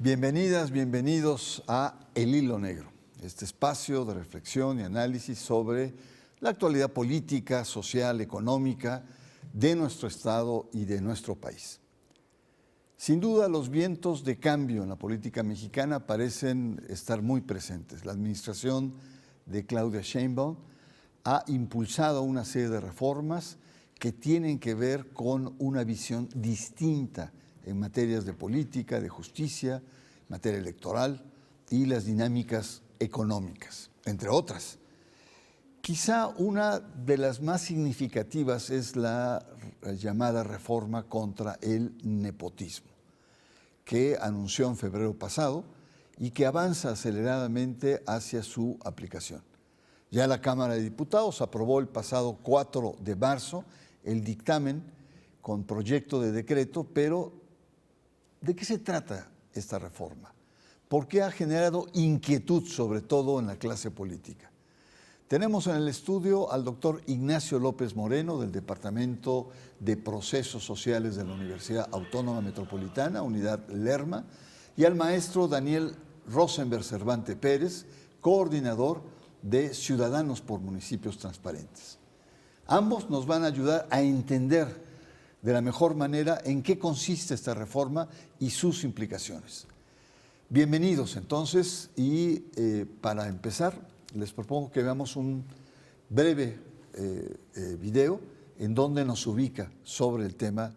Bienvenidas, bienvenidos a El Hilo Negro, este espacio de reflexión y análisis sobre la actualidad política, social, económica de nuestro Estado y de nuestro país. Sin duda, los vientos de cambio en la política mexicana parecen estar muy presentes. La administración de Claudia Sheinbaum ha impulsado una serie de reformas que tienen que ver con una visión distinta en materias de política, de justicia, materia electoral y las dinámicas económicas, entre otras. Quizá una de las más significativas es la llamada reforma contra el nepotismo, que anunció en febrero pasado y que avanza aceleradamente hacia su aplicación. Ya la Cámara de Diputados aprobó el pasado 4 de marzo el dictamen con proyecto de decreto, pero ¿de qué se trata esta reforma? ¿Por qué ha generado inquietud, sobre todo en la clase política? Tenemos en el estudio al doctor Ignacio López Moreno, del Departamento de Procesos Sociales de la Universidad Autónoma Metropolitana, Unidad Lerma, y al maestro Daniel Rosenberg Cervante Pérez, coordinador de Ciudadanos por Municipios Transparentes. Ambos nos van a ayudar a entender de la mejor manera en qué consiste esta reforma y sus implicaciones. Bienvenidos entonces y para empezar les propongo que veamos un breve video en donde nos ubica sobre el tema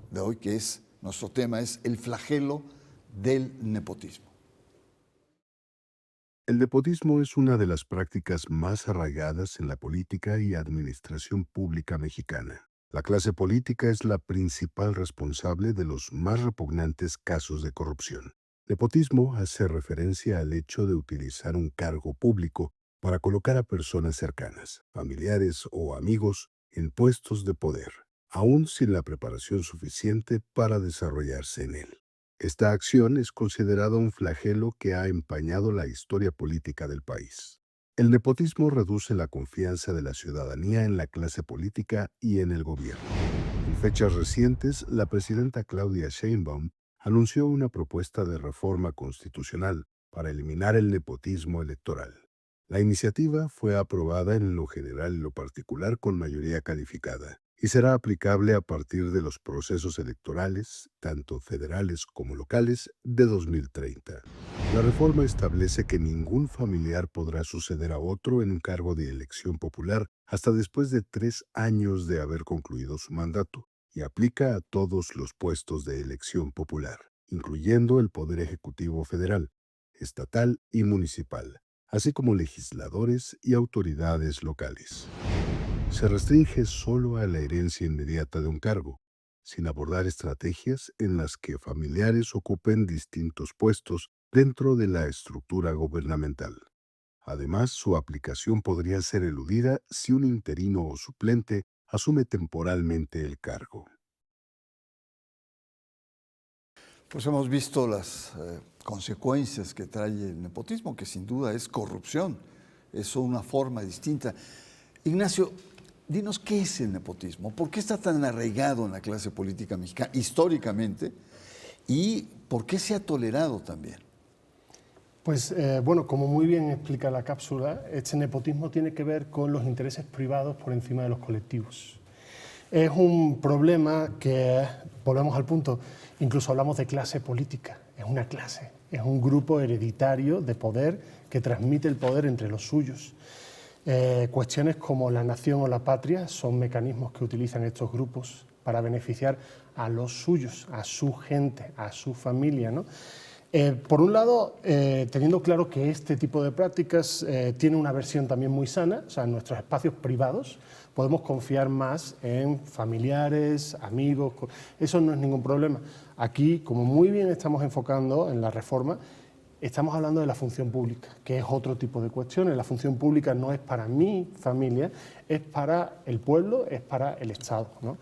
de hoy, que es, nuestro tema es el flagelo del nepotismo. El nepotismo es una de las prácticas más arraigadas en la política y administración pública mexicana. La clase política es la principal responsable de los más repugnantes casos de corrupción. Nepotismo hace referencia al hecho de utilizar un cargo público para colocar a personas cercanas, familiares o amigos en puestos de poder, aún sin la preparación suficiente para desarrollarse en él. Esta acción es considerada un flagelo que ha empañado la historia política del país. El nepotismo reduce la confianza de la ciudadanía en la clase política y en el gobierno. En fechas recientes, la presidenta Claudia Sheinbaum anunció una propuesta de reforma constitucional para eliminar el nepotismo electoral. La iniciativa fue aprobada en lo general y lo particular con mayoría calificada y será aplicable a partir de los procesos electorales, tanto federales como locales, de 2030. La reforma establece que ningún familiar podrá suceder a otro en un cargo de elección popular hasta después de 3 años de haber concluido su mandato y aplica a todos los puestos de elección popular, incluyendo el Poder Ejecutivo Federal, estatal y municipal, así como legisladores y autoridades locales. Se restringe solo a la herencia inmediata de un cargo, sin abordar estrategias en las que familiares ocupen distintos puestos dentro de la estructura gubernamental. Además, su aplicación podría ser eludida si un interino o suplente asume temporalmente el cargo. Pues hemos visto las consecuencias que trae el nepotismo, que sin duda es corrupción, es una forma distinta. Ignacio, dinos qué es el nepotismo, por qué está tan arraigado en la clase política mexicana históricamente y por qué se ha tolerado también. Pues bueno, como muy bien explica la cápsula, este nepotismo tiene que ver con los intereses privados por encima de los colectivos. Es un problema que, volvemos al punto, incluso hablamos de clase política, es una clase, es un grupo hereditario de poder que transmite el poder entre los suyos. Cuestiones como la nación o la patria son mecanismos que utilizan estos grupos para beneficiar a los suyos, a su gente, a su familia, ¿no? Por un lado, teniendo claro que este tipo de prácticas tiene una versión también muy sana, o sea, en nuestros espacios privados podemos confiar más en familiares, amigos, eso no es ningún problema. Aquí, como muy bien estamos enfocando en la reforma, estamos hablando de la función pública, que es otro tipo de cuestiones. La función pública no es para mi familia, es para el pueblo, es para el Estado, ¿no?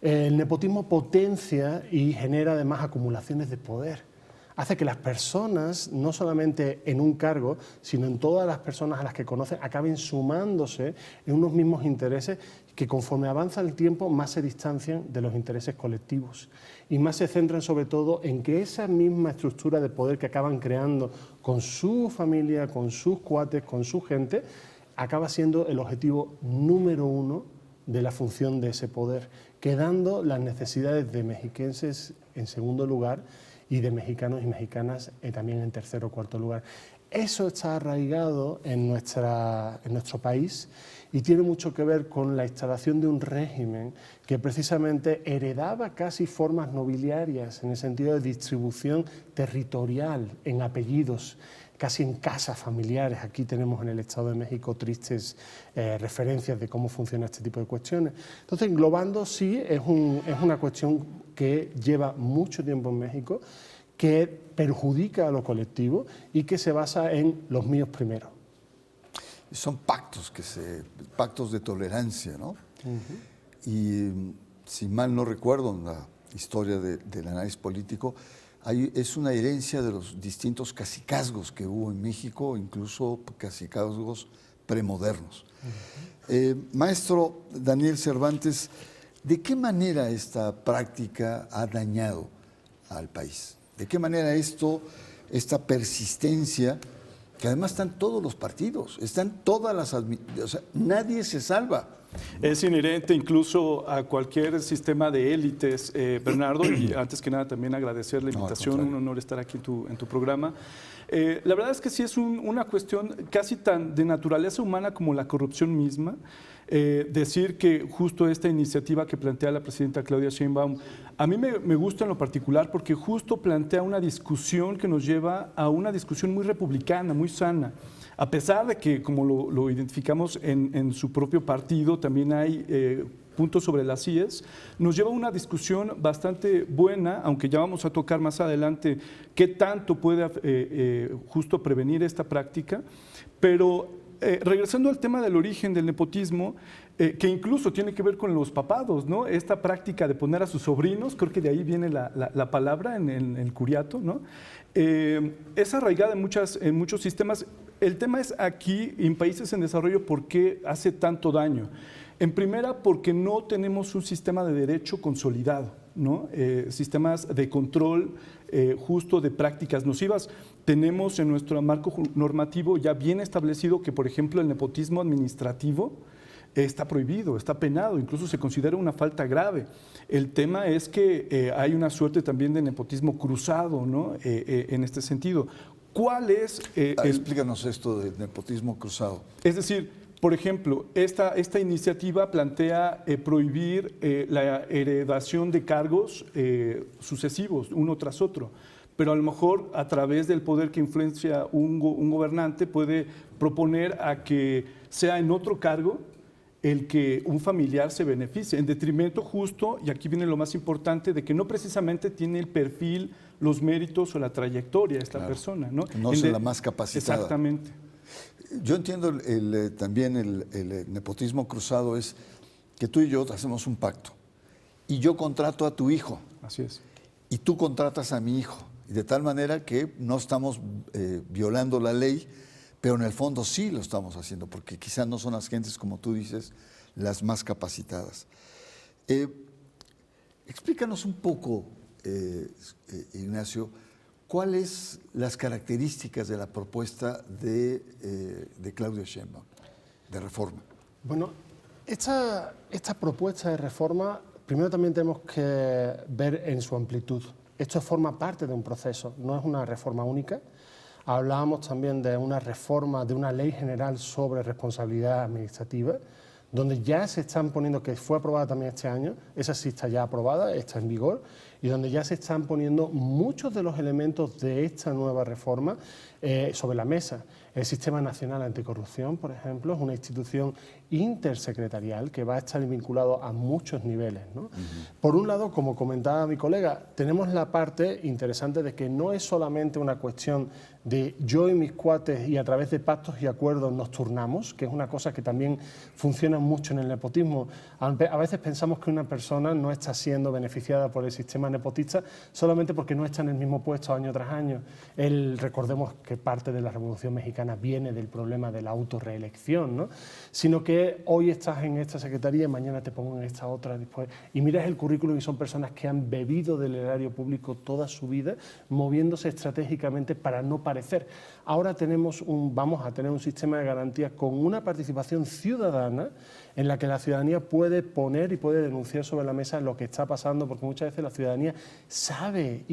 El nepotismo potencia y genera además acumulaciones de poder. Hace que las personas, no solamente en un cargo, sino en todas las personas a las que conocen, acaben sumándose en unos mismos intereses que conforme avanza el tiempo más se distancian de los intereses colectivos y más se centran sobre todo en que esa misma estructura de poder que acaban creando con su familia, con sus cuates, con su gente, acaba siendo el objetivo número uno de la función de ese poder, quedando las necesidades de mexiquenses en segundo lugar y de mexicanos y mexicanas también en tercer o cuarto lugar. Eso está arraigado en nuestro país y tiene mucho que ver con la instalación de un régimen que precisamente heredaba casi formas nobiliarias en el sentido de distribución territorial, en apellidos, casi en casas familiares. Aquí tenemos en el Estado de México tristes referencias de cómo funciona este tipo de cuestiones. Entonces, englobando, sí, es una cuestión que lleva mucho tiempo en México, que perjudica a lo colectivo y que se basa en los míos primero. Son pactos de tolerancia, ¿no? Y si mal no recuerdo en la historia del análisis político, es una herencia de los distintos cacicazgos que hubo en México, incluso cacicazgos premodernos. Maestro Daniel Cervantes, ¿de qué manera esta práctica ha dañado al país? ¿De qué manera esta persistencia, que además están todos los partidos, están todas las o sea, nadie se salva? Es inherente incluso a cualquier sistema de élites, Bernardo, y antes que nada también agradecer la invitación, un honor estar aquí en tu programa. La verdad es que sí es una cuestión casi tan de naturaleza humana como la corrupción misma. Decir que justo esta iniciativa que plantea la presidenta Claudia Sheinbaum, a mí me gusta en lo particular porque justo plantea una discusión que nos lleva a una discusión muy republicana, muy sana. A pesar de que, como lo identificamos en su propio partido, también hay puntos sobre las IES, nos lleva a una discusión bastante buena, aunque ya vamos a tocar más adelante qué tanto puede justo prevenir esta práctica, pero regresando al tema del origen del nepotismo, que incluso tiene que ver con los papados, ¿no? Esta práctica de poner a sus sobrinos, creo que de ahí viene la palabra en el curiato, ¿no? Es arraigada en muchos sistemas. El tema es aquí, en países en desarrollo, ¿por qué hace tanto daño? En primera, porque no tenemos un sistema de derecho consolidado, ¿no? Sistemas de control justo de prácticas nocivas. Tenemos en nuestro marco normativo ya bien establecido que, por ejemplo, el nepotismo administrativo está prohibido, está penado, incluso se considera una falta grave. El tema es que hay una suerte también de nepotismo cruzado, ¿no? En este sentido. ¿Cuál es? Explícanos esto de nepotismo cruzado. Es decir, por ejemplo, esta iniciativa plantea prohibir la heredación de cargos sucesivos, uno tras otro, pero a lo mejor a través del poder que influencia un gobernante puede proponer a que sea en otro cargo el que un familiar se beneficie, en detrimento justo, y aquí viene lo más importante, de que no precisamente tiene el perfil, los méritos o la trayectoria esta persona, ¿no? No es la más capacitada. Exactamente. Yo entiendo también el nepotismo cruzado es que tú y yo hacemos un pacto y yo contrato a tu hijo. Así es. Y tú contratas a mi hijo. Y de tal manera que no estamos violando la ley, pero en el fondo sí lo estamos haciendo, porque quizás no son las gentes, como tú dices, las más capacitadas. Explícanos un poco, Ignacio, ¿cuáles las características de la propuesta de Claudia Sheinbaum, de reforma? Bueno, esta propuesta de reforma, primero también tenemos que ver en su amplitud. Esto forma parte de un proceso, no es una reforma única. Hablábamos también de una reforma de una ley general sobre responsabilidad administrativa, donde ya se están poniendo, que fue aprobada también este año, esa sí está ya aprobada, está en vigor, y donde ya se están poniendo muchos de los elementos de esta nueva reforma sobre la mesa. El Sistema Nacional Anticorrupción, por ejemplo, es una institución intersecretarial que va a estar vinculado a muchos niveles, ¿no? Por un lado, como comentaba mi colega, tenemos la parte interesante de que no es solamente una cuestión de yo y mis cuates y a través de pactos y acuerdos nos turnamos, que es una cosa que también funciona mucho en el nepotismo. A veces pensamos que una persona no está siendo beneficiada por el sistema sistema nepotista solamente porque no está en el mismo puesto año tras año. Recordemos que parte de la Revolución Mexicana viene del problema de la autorreelección, ¿no? Sino que hoy estás en esta secretaría y mañana te pongo en esta otra después. Y miras el currículum y son personas que han bebido del erario público toda su vida, moviéndose estratégicamente para no parecer. Ahora vamos a tener un sistema de garantías con una participación ciudadana en la que la ciudadanía puede poner y puede denunciar sobre la mesa lo que está pasando, porque muchas veces la ciudadanía sabe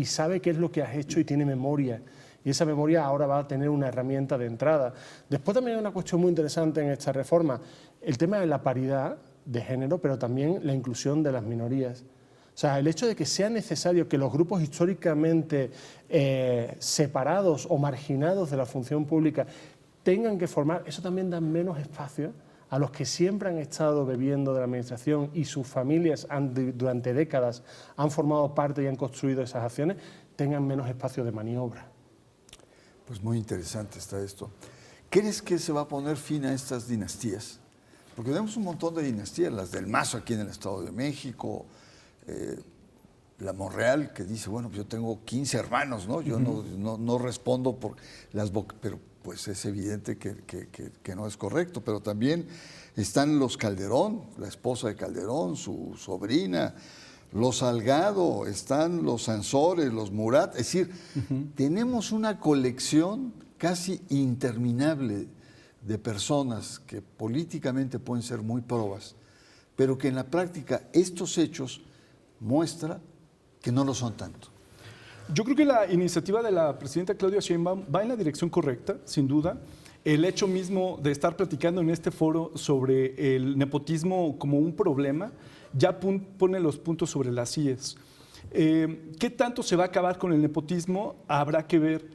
qué es lo que has hecho y tiene memoria. Y esa memoria ahora va a tener una herramienta de entrada. Después también hay una cuestión muy interesante en esta reforma, el tema de la paridad de género, pero también la inclusión de las minorías. O sea, el hecho de que sea necesario que los grupos históricamente separados o marginados de la función pública tengan que formar, eso también da menos espacio a los que siempre han estado bebiendo de la administración y sus familias durante décadas han formado parte y han construido esas acciones, tengan menos espacio de maniobra. Pues muy interesante está esto. ¿Crees que se va a poner fin a estas dinastías? Porque tenemos un montón de dinastías, las del Mazo aquí en el Estado de México, la Monreal, que dice, bueno, pues yo tengo 15 hermanos, ¿no? Yo no respondo por las pero pues es evidente que no es correcto. Pero también están los Calderón, la esposa de Calderón, su sobrina, los Salgado, están los Sansores, los Murat. Es decir, tenemos una colección casi interminable de personas que políticamente pueden ser muy probas, pero que en la práctica estos hechos muestran que no lo son tanto. Yo creo que la iniciativa de la presidenta Claudia Sheinbaum va en la dirección correcta, sin duda. El hecho mismo de estar platicando en este foro sobre el nepotismo como un problema ya pone los puntos sobre las íes. ¿Qué tanto se va a acabar con el nepotismo? Habrá que ver.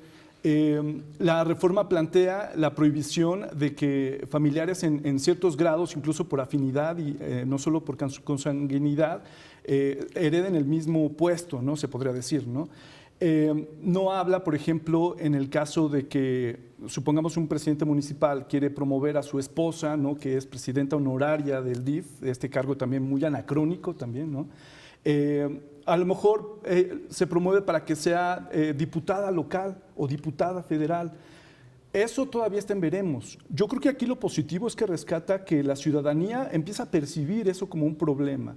La reforma plantea la prohibición de que familiares en ciertos grados, incluso por afinidad y no solo por consanguinidad, hereden el mismo puesto, ¿no? Se podría decir, ¿no? No habla, por ejemplo, en el caso de que, supongamos, un presidente municipal quiere promover a su esposa, ¿no? Que es presidenta honoraria del DIF, este cargo también muy anacrónico también, ¿no? A lo mejor se promueve para que sea diputada local o diputada federal. Eso todavía está en veremos. Yo creo que aquí lo positivo es que rescata que la ciudadanía empieza a percibir eso como un problema,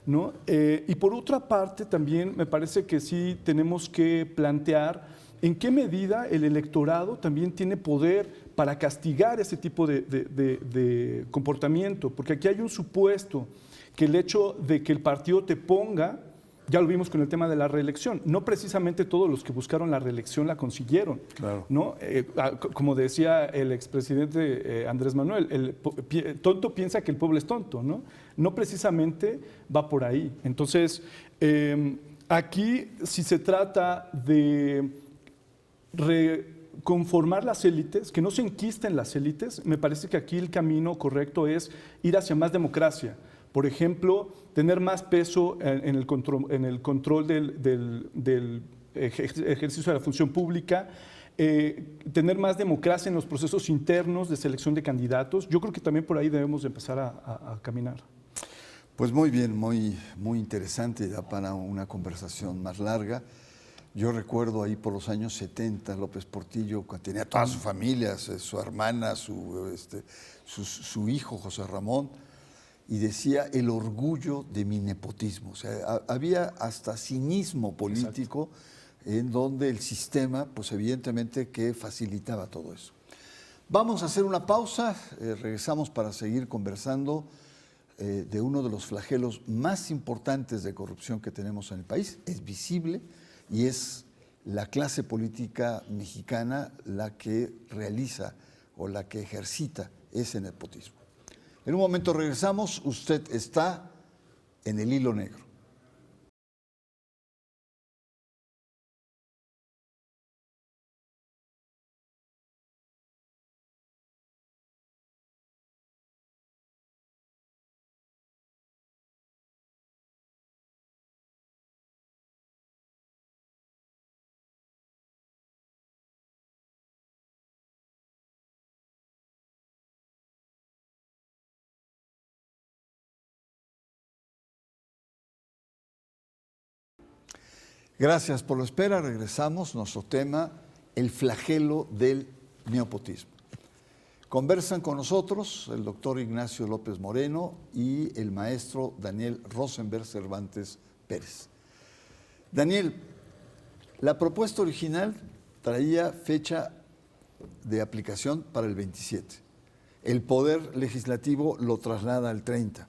¿no? Y por otra parte también me parece que sí tenemos que plantear en qué medida el electorado también tiene poder para castigar ese tipo de comportamiento, porque aquí hay un supuesto que el hecho de que el partido te ponga, ya lo vimos con el tema de la reelección, no precisamente todos los que buscaron la reelección la consiguieron, claro, ¿no? Como decía el expresidente Andrés Manuel, el tonto piensa que el pueblo es tonto, ¿no? No precisamente va por ahí. Entonces, aquí si se trata de conformar las élites, que no se enquisten las élites, me parece que aquí el camino correcto es ir hacia más democracia. Por ejemplo, tener más peso en el control del ejercicio de la función pública, tener más democracia en los procesos internos de selección de candidatos. Yo creo que también por ahí debemos de empezar a caminar. Pues muy bien, muy interesante, ya para una conversación más larga. Yo recuerdo ahí por los años 70, López Portillo, cuando tenía toda su familia, su hermana, su hijo, José Ramón, y decía el orgullo de mi nepotismo. O sea, había hasta cinismo político. Exacto. En donde el sistema, pues evidentemente que facilitaba todo eso. Vamos a hacer una pausa, regresamos para seguir conversando de uno de los flagelos más importantes de corrupción que tenemos en el país. Es visible y es la clase política mexicana la que realiza o la que ejercita ese nepotismo. En un momento regresamos, usted está en el hilo negro. Gracias por la espera. Regresamos. Nuestro tema, el flagelo del nepotismo. Conversan con nosotros el doctor Ignacio López Moreno y el maestro Daniel Rosenberg Cervantes Pérez. Daniel, la propuesta original traía fecha de aplicación para el 27. El Poder Legislativo lo traslada al 30.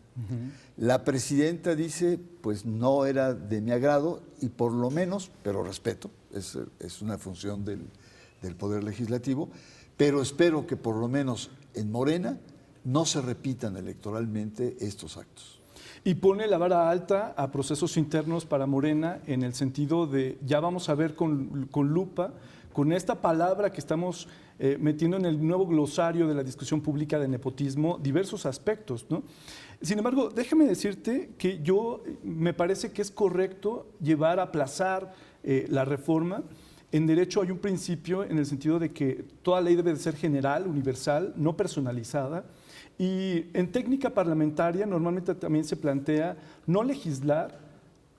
La presidenta dice, pues no era de mi agrado y por lo menos, pero respeto, es una función del Poder Legislativo, pero espero que por lo menos en Morena no se repitan electoralmente estos actos. Y pone la vara alta a procesos internos para Morena en el sentido de ya vamos a ver con lupa, con esta palabra que estamos metiendo en el nuevo glosario de la discusión pública de nepotismo, diversos aspectos, ¿no? Sin embargo, déjame decirte que me parece que es correcto aplazar la reforma. En derecho hay un principio en el sentido de que toda ley debe de ser general, universal, no personalizada. Y en técnica parlamentaria normalmente también se plantea no legislar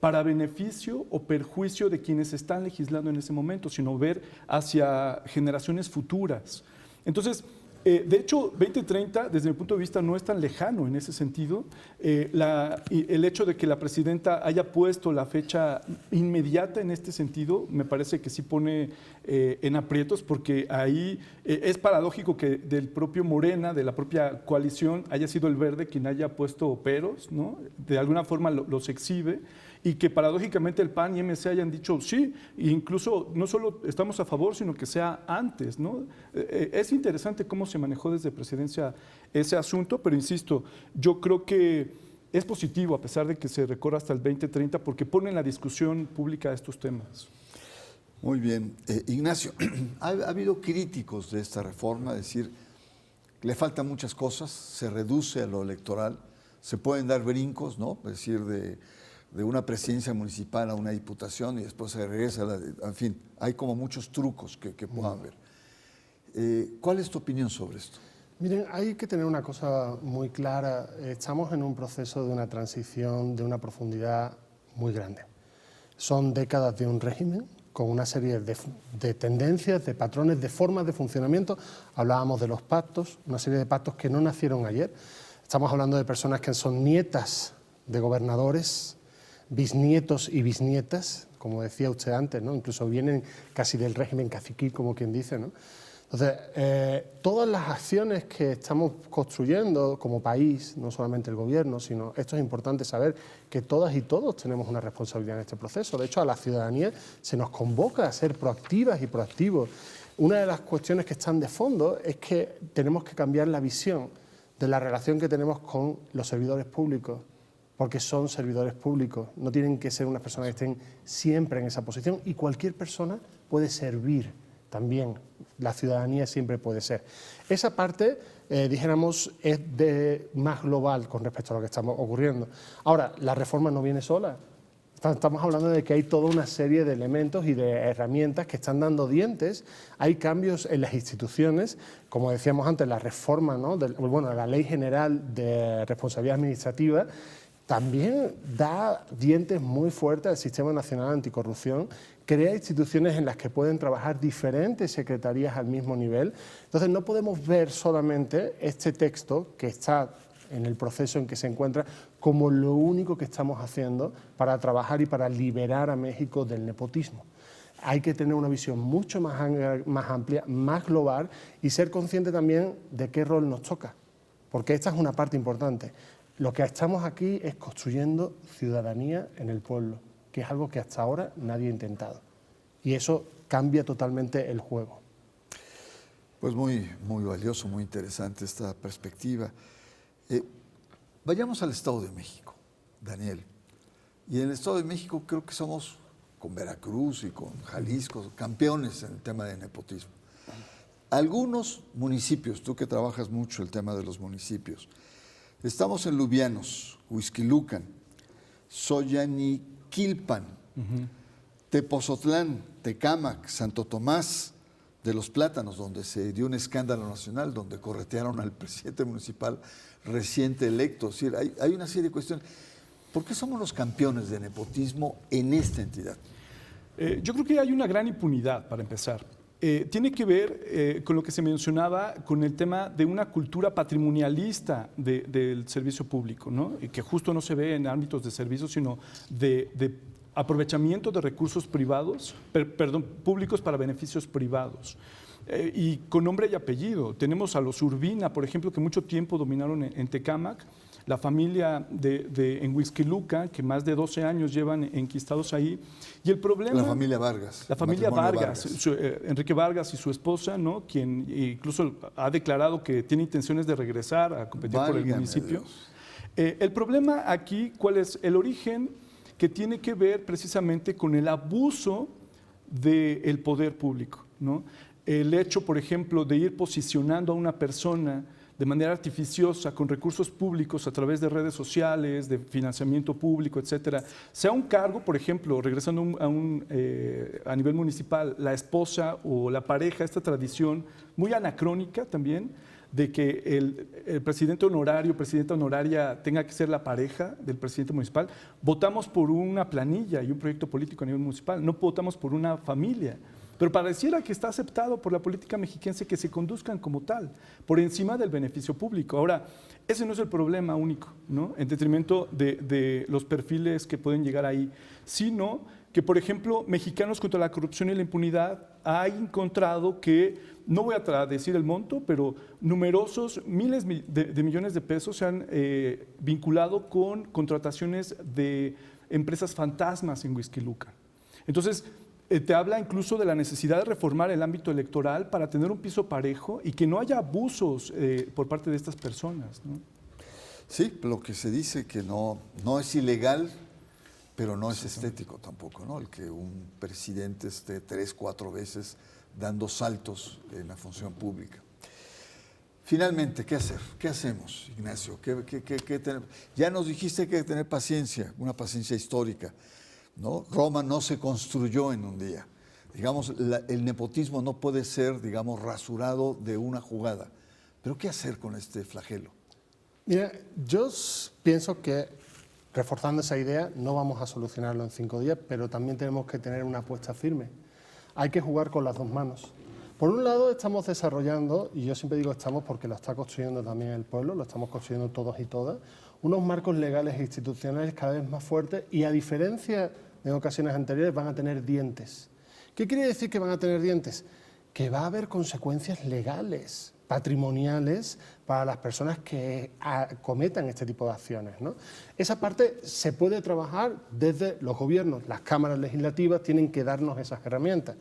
para beneficio o perjuicio de quienes están legislando en ese momento, sino ver hacia generaciones futuras. Entonces, de hecho, 2030, desde mi punto de vista, no es tan lejano en ese sentido. El hecho de que la presidenta haya puesto la fecha inmediata en este sentido, me parece que sí pone en aprietos, porque ahí es paradójico que del propio Morena, de la propia coalición, haya sido el Verde quien haya puesto peros, ¿no? De alguna forma los exhibe. Y que paradójicamente el PAN y MC hayan dicho sí, e incluso no solo estamos a favor, sino que sea antes, ¿no? Es interesante cómo se manejó desde presidencia ese asunto, pero insisto, yo creo que es positivo a pesar de que se recorra hasta el 2030 porque pone en la discusión pública estos temas. Muy bien. Ignacio, ha habido críticos de esta reforma, es decir, le faltan muchas cosas, se reduce a lo electoral, se pueden dar brincos, ¿no? Es decir, de una presidencia municipal a una diputación y después se regresa en fin, hay como muchos trucos que puedan ver. ¿Cuál es tu opinión sobre esto? Miren, hay que tener una cosa muy clara. Estamos en un proceso de una transición de una profundidad muy grande. Son décadas de un régimen con una serie de tendencias, de patrones, de formas de funcionamiento. Hablábamos de los pactos, una serie de pactos que no nacieron ayer. Estamos hablando de personas que son nietas de gobernadores, bisnietos y bisnietas, como decía usted antes, ¿no? Incluso vienen casi del régimen caciquil, como quien dice, ¿no? Entonces, todas las acciones que estamos construyendo como país, no solamente el gobierno, sino esto es importante saber que todas y todos tenemos una responsabilidad en este proceso. De hecho, a la ciudadanía se nos convoca a ser proactivas y proactivos. Una de las cuestiones que están de fondo es que tenemos que cambiar la visión de la relación que tenemos con los servidores públicos, porque son servidores públicos, no tienen que ser unas personas que estén siempre en esa posición y cualquier persona puede servir también, la ciudadanía siempre puede ser. Esa parte, dijéramos, es más global con respecto a lo que estamos ocurriendo. Ahora, la reforma no viene sola. Estamos hablando de que hay toda una serie de elementos y de herramientas que están dando dientes. Hay cambios en las instituciones, como decíamos antes, la reforma, ¿no? La Ley General de Responsabilidad Administrativa, también da dientes muy fuertes al Sistema Nacional Anticorrupción, crea instituciones en las que pueden trabajar diferentes secretarías al mismo nivel. Entonces no podemos ver solamente este texto que está en el proceso en que se encuentra como lo único que estamos haciendo para trabajar y para liberar a México del nepotismo. Hay que tener una visión mucho más amplia, más global y ser consciente también de qué rol nos toca, porque esta es una parte importante. Lo que estamos aquí es construyendo ciudadanía en el pueblo, que es algo que hasta ahora nadie ha intentado. Y eso cambia totalmente el juego. Pues muy valioso, muy interesante esta perspectiva. Vayamos al Estado de México, Daniel. Y en el Estado de México creo que somos, con Veracruz y con Jalisco, campeones en el tema de nepotismo. Algunos municipios, tú que trabajas mucho el tema de los municipios, estamos en Lubianos, Huixquilucan, Xoyaniquilpan, Tepozotlán, Tecámac, Santo Tomás de los Plátanos, donde se dio un escándalo nacional, donde corretearon al presidente municipal reciente electo. Es decir, hay una serie de cuestiones. ¿Por qué somos los campeones de nepotismo en esta entidad? Yo creo que hay una gran impunidad, para empezar. Tiene que ver con lo que se mencionaba, con el tema de una cultura patrimonialista del servicio público, ¿no? Y que justo no se ve en ámbitos de servicio, sino de aprovechamiento de recursos privados, públicos para beneficios privados. Y con nombre y apellido. Tenemos a los Urbina, por ejemplo, que mucho tiempo dominaron en Tecámac, la familia en Huixquiluca, que más de 12 años llevan enquistados ahí. Y el problema... La familia Vargas. La familia Vargas, Enrique Vargas y su esposa, ¿no? Quien incluso ha declarado que tiene intenciones de regresar a competir por el municipio. El problema aquí, ¿cuál es? El origen que tiene que ver precisamente con el abuso del poder público, ¿no? El hecho, por ejemplo, de ir posicionando a una persona de manera artificiosa con recursos públicos a través de redes sociales, de financiamiento público, etcétera, sea un cargo, por ejemplo, regresando a nivel municipal, la esposa o la pareja, esta tradición muy anacrónica también, de que el presidente honorario, presidenta honoraria tenga que ser la pareja del presidente municipal. Votamos por una planilla y un proyecto político a nivel municipal, no votamos por una familia. Pero pareciera que está aceptado por la política mexiquense que se conduzcan como tal, por encima del beneficio público. Ahora, ese no es el problema único, ¿no? En detrimento de los perfiles que pueden llegar ahí, sino que, por ejemplo, Mexicanos contra la Corrupción y la Impunidad ha encontrado que, no voy a decir el monto, pero numerosos miles de millones de pesos se han vinculado con contrataciones de empresas fantasmas en Huixquiluca. Entonces, te habla incluso de la necesidad de reformar el ámbito electoral para tener un piso parejo y que no haya abusos por parte de estas personas, ¿no? Sí, lo que se dice que no es ilegal, pero no es estético tampoco, ¿no? El que un presidente esté 3, 4 veces dando saltos en la función pública. Finalmente, ¿qué hacer? ¿Qué hacemos, Ignacio? Ya nos dijiste que hay que tener paciencia, una paciencia histórica, ¿no? Roma no se construyó en un día. Digamos, el nepotismo no puede ser, digamos, rasurado de una jugada. Pero ¿qué hacer con este flagelo? Mira, yo pienso que, reforzando esa idea, no vamos a solucionarlo en 5 días, pero también tenemos que tener una apuesta firme. Hay que jugar con las dos manos. Por un lado, estamos desarrollando, y yo siempre digo estamos porque lo está construyendo también el pueblo, lo estamos construyendo todos y todas, unos marcos legales e institucionales cada vez más fuertes y, a diferencia de ocasiones anteriores, van a tener dientes. ¿Qué quiere decir que van a tener dientes? Que va a haber consecuencias legales, patrimoniales, para las personas que cometan este tipo de acciones, ¿no? Esa parte se puede trabajar desde los gobiernos, las cámaras legislativas tienen que darnos esas herramientas.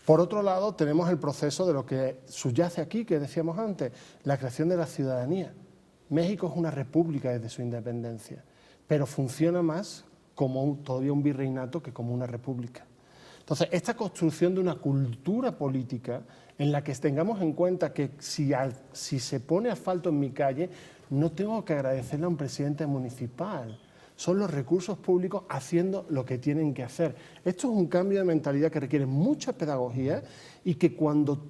Por otro lado, tenemos el proceso de lo que subyace aquí, que decíamos antes, la creación de la ciudadanía. México es una república desde su independencia, pero funciona más como todavía un virreinato que como una república. Entonces, esta construcción de una cultura política en la que tengamos en cuenta que si se pone asfalto en mi calle, no tengo que agradecerle a un presidente municipal. Son los recursos públicos haciendo lo que tienen que hacer. Esto es un cambio de mentalidad que requiere mucha pedagogía y que cuando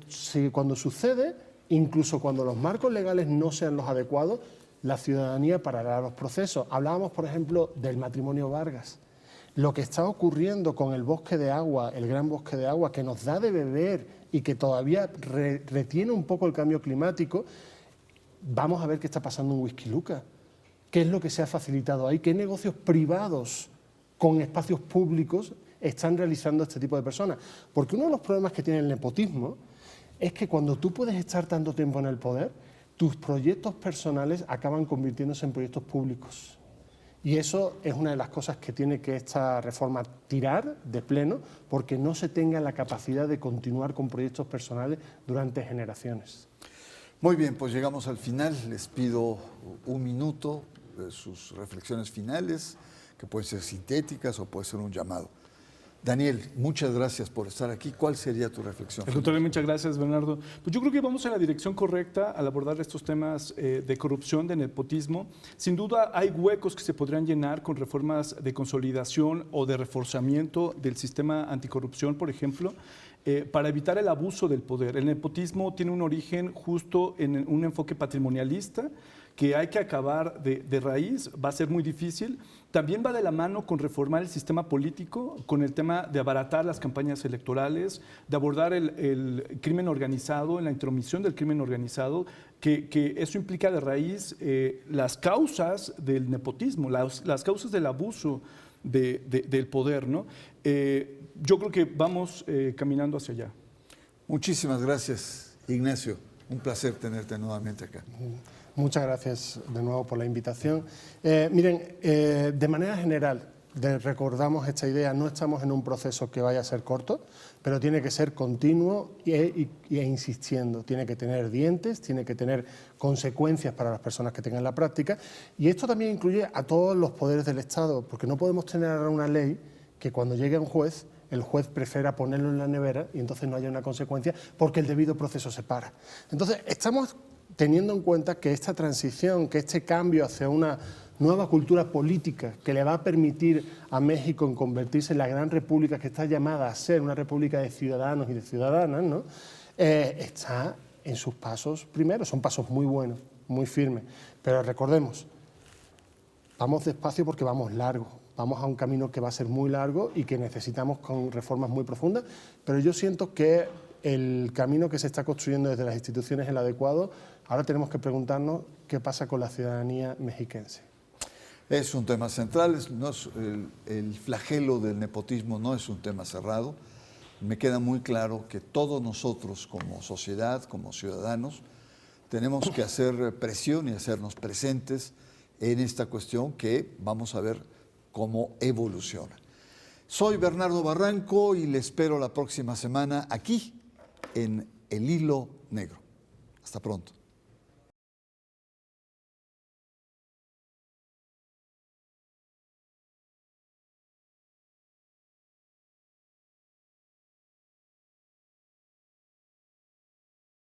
sucede, incluso cuando los marcos legales no sean los adecuados, la ciudadanía parará los procesos. Hablábamos, por ejemplo, del matrimonio Vargas. Lo que está ocurriendo con el bosque de agua, el gran bosque de agua, que nos da de beber y que todavía retiene un poco el cambio climático, vamos a ver qué está pasando en Huixquiluca. ¿Qué es lo que se ha facilitado ahí? ¿Qué negocios privados con espacios públicos están realizando este tipo de personas? Porque uno de los problemas que tiene el nepotismo es que cuando tú puedes estar tanto tiempo en el poder, tus proyectos personales acaban convirtiéndose en proyectos públicos. Y eso es una de las cosas que tiene que esta reforma tirar de pleno, porque no se tenga la capacidad de continuar con proyectos personales durante generaciones. Muy bien, pues llegamos al final. Les pido 1 minuto de sus reflexiones finales, que pueden ser sintéticas o puede ser un llamado. Daniel, muchas gracias por estar aquí. ¿Cuál sería tu reflexión? Al contrario, muchas gracias, Bernardo. Pues yo creo que vamos en la dirección correcta al abordar estos temas de corrupción, de nepotismo. Sin duda hay huecos que se podrían llenar con reformas de consolidación o de reforzamiento del sistema anticorrupción, por ejemplo. para evitar el abuso del poder. El nepotismo tiene un origen justo en un enfoque patrimonialista que hay que acabar de raíz, va a ser muy difícil. También va de la mano con reformar el sistema político, con el tema de abaratar las campañas electorales, de abordar el crimen organizado, la intromisión del crimen organizado, que eso implica de raíz las causas del nepotismo, las causas del abuso del poder, ¿no? Yo creo que vamos caminando hacia allá. Muchísimas gracias, Ignacio. Un placer tenerte nuevamente acá. Muchas gracias de nuevo por la invitación. Miren, de manera general, recordamos esta idea, no estamos en un proceso que vaya a ser corto, pero tiene que ser continuo e insistiendo. Tiene que tener dientes, tiene que tener consecuencias para las personas que tengan la práctica, y esto también incluye a todos los poderes del Estado, porque no podemos tener ahora una ley que cuando llegue un juez, el juez prefiera ponerlo en la nevera y entonces no haya una consecuencia porque el debido proceso se para. Entonces, estamos teniendo en cuenta que esta transición, que este cambio hacia una nueva cultura política que le va a permitir a México en convertirse en la gran república que está llamada a ser una república de ciudadanos y de ciudadanas, ¿no? Está en sus pasos primeros. Son pasos muy buenos, muy firmes. Pero recordemos, vamos despacio porque vamos largo. Vamos a un camino que va a ser muy largo y que necesitamos con reformas muy profundas, pero yo siento que el camino que se está construyendo desde las instituciones es el adecuado. Ahora tenemos que preguntarnos qué pasa con la ciudadanía mexiquense. Es un tema central, el flagelo del nepotismo no es un tema cerrado. Me queda muy claro que todos nosotros como sociedad, como ciudadanos, tenemos que hacer presión y hacernos presentes en esta cuestión que vamos a ver cómo evoluciona. Soy Bernardo Barranco y le espero la próxima semana aquí en El Hilo Negro. Hasta pronto.